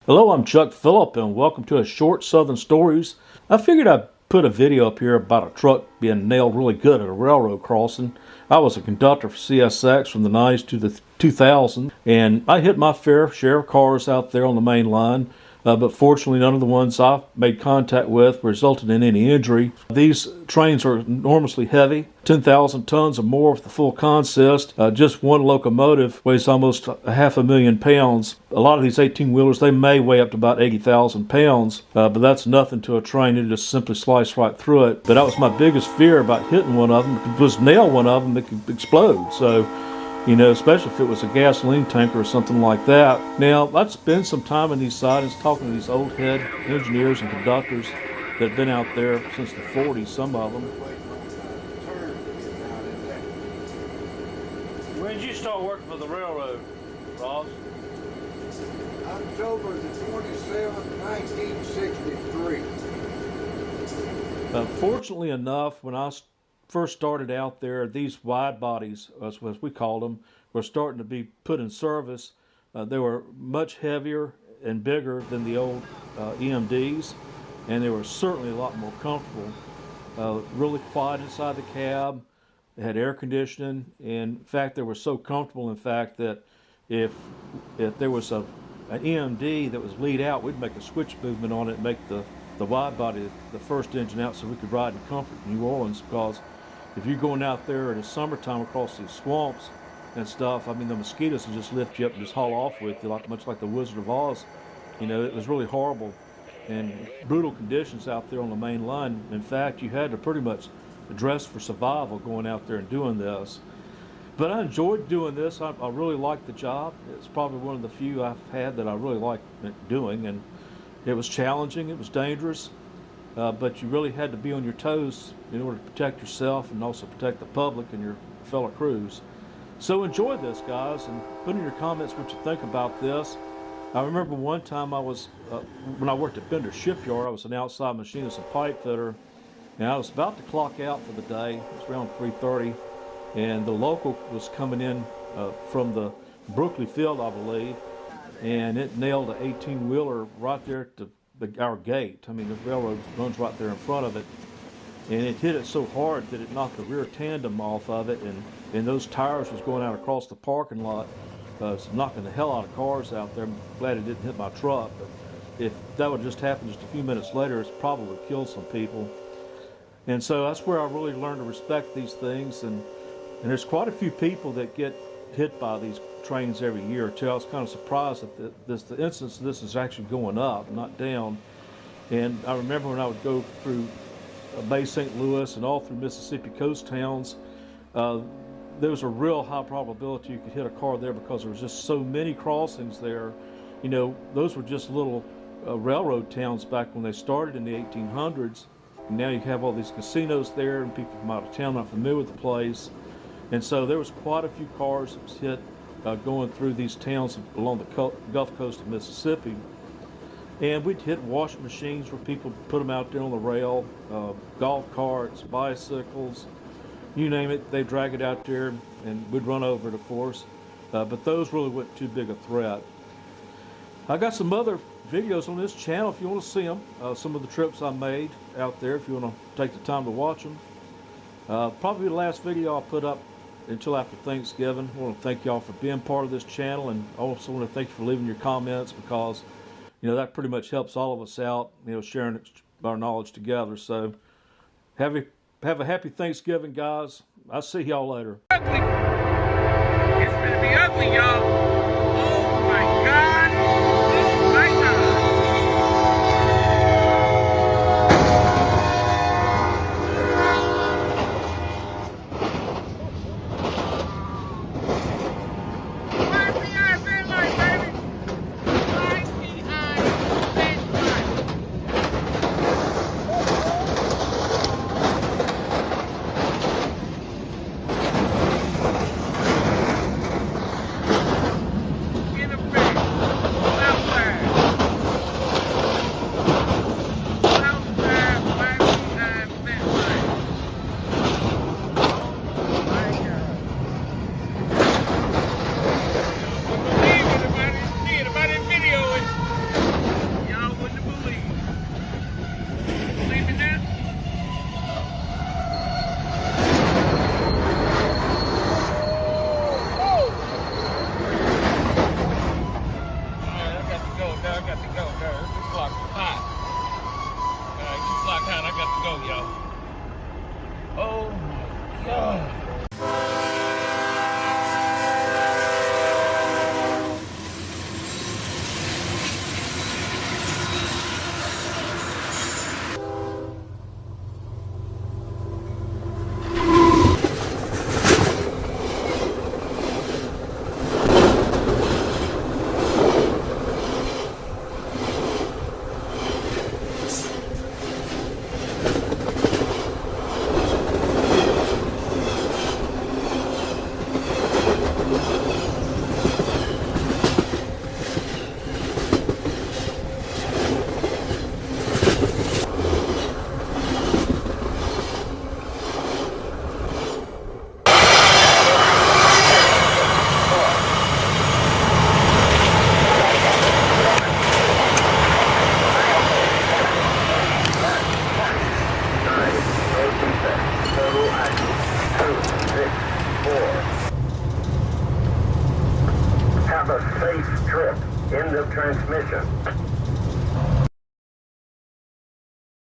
Hello, I'm Chuck Phillip, and welcome to a short Southern Stories. I figured I'd put a video up here about a truck being nailed really good at a railroad crossing. I was a conductor for CSX from the 90s to the 2000s, and I hit my fair share of cars out there on the main line. But fortunately, none of the ones I made contact with resulted in any injury. These trains are enormously heavy, 10,000 tons or more with the full consist. Just one locomotive weighs almost 500,000 pounds. A lot of these 18-wheelers, they may weigh up to about 80,000 pounds, but that's nothing to a train. It just simply slice right through it. But that was my biggest fear about hitting one of them, was nail one of them, it could explode. So, especially if it was a gasoline tanker or something like that. Now, I'd spend some time in these sidings talking to these old head engineers and conductors that have been out there since the 40s, some of them. When did you start working for the railroad, Ross? October the 27th, 1963. Fortunately enough, when I first started out there, these wide bodies, as we called them, were starting to be put in service. They were much heavier and bigger than the old EMDs, and they were certainly a lot more comfortable. Really quiet inside the cab. They had air conditioning. In fact, they were so comfortable, in fact, that if there was an EMD that was lead out, we'd make a switch movement on it and make the wide body the first engine out so we could ride in comfort in New Orleans, because if you're going out there in the summertime across these swamps and stuff, I mean, the mosquitoes will just lift you up and just haul off with you, much like the Wizard of Oz. It was really horrible and brutal conditions out there on the main line. In fact, you had to pretty much dress for survival going out there and doing this. But I enjoyed doing this. I really liked the job. It's probably one of the few I've had that I really liked doing, and it was challenging, it was dangerous. But you really had to be on your toes in order to protect yourself and also protect the public and your fellow crews. So enjoy this, guys, and put in your comments what you think about this. I remember one time when I worked at Bender Shipyard, I was an outside machinist and pipe fitter, and I was about to clock out for the day. It was around 3:30, and the local was coming in from the Brooklyn field, I believe, and it nailed an 18-wheeler right there to our gate. I mean, the railroad runs right there in front of it, and it hit it so hard that it knocked the rear tandem off of it, and those tires was going out across the parking lot, knocking the hell out of cars out there. I'm glad it didn't hit my truck, but if that would just happen just a few minutes later, it's probably killed some people. And so that's where I really learned to respect these things, and there's quite a few people that get hit by these trains every year or two. I was kind of surprised that the incidence of this is actually going up, not down. And I remember when I would go through Bay St. Louis and all through Mississippi coast towns, there was a real high probability you could hit a car there because there was just so many crossings there. Those were just little railroad towns back when they started in the 1800s. And now you have all these casinos there, and people from out of town not familiar with the place. And so there was quite a few cars that was hit going through these towns along the Gulf Coast of Mississippi. And we'd hit washing machines where people put them out there on the rail, golf carts, bicycles, you name it, they drag it out there, and we'd run over it, of course. But those really weren't too big a threat. I got some other videos on this channel if you want to see them. Some of the trips I made out there if you want to take the time to watch them. Probably the last video I'll put up until after Thanksgiving. I want to thank y'all for being part of this channel, and I also want to thank you for leaving your comments, because that pretty much helps all of us out, sharing our knowledge together. So have a happy Thanksgiving, guys. I'll see y'all later. Ugly. It's gonna be ugly, y'all. Oh my God. Oh my God. go, dog. I got to go, dog. This block is hot. This block hot. I got to go, y'all. Oh my God. Have a safe trip. End of transmission.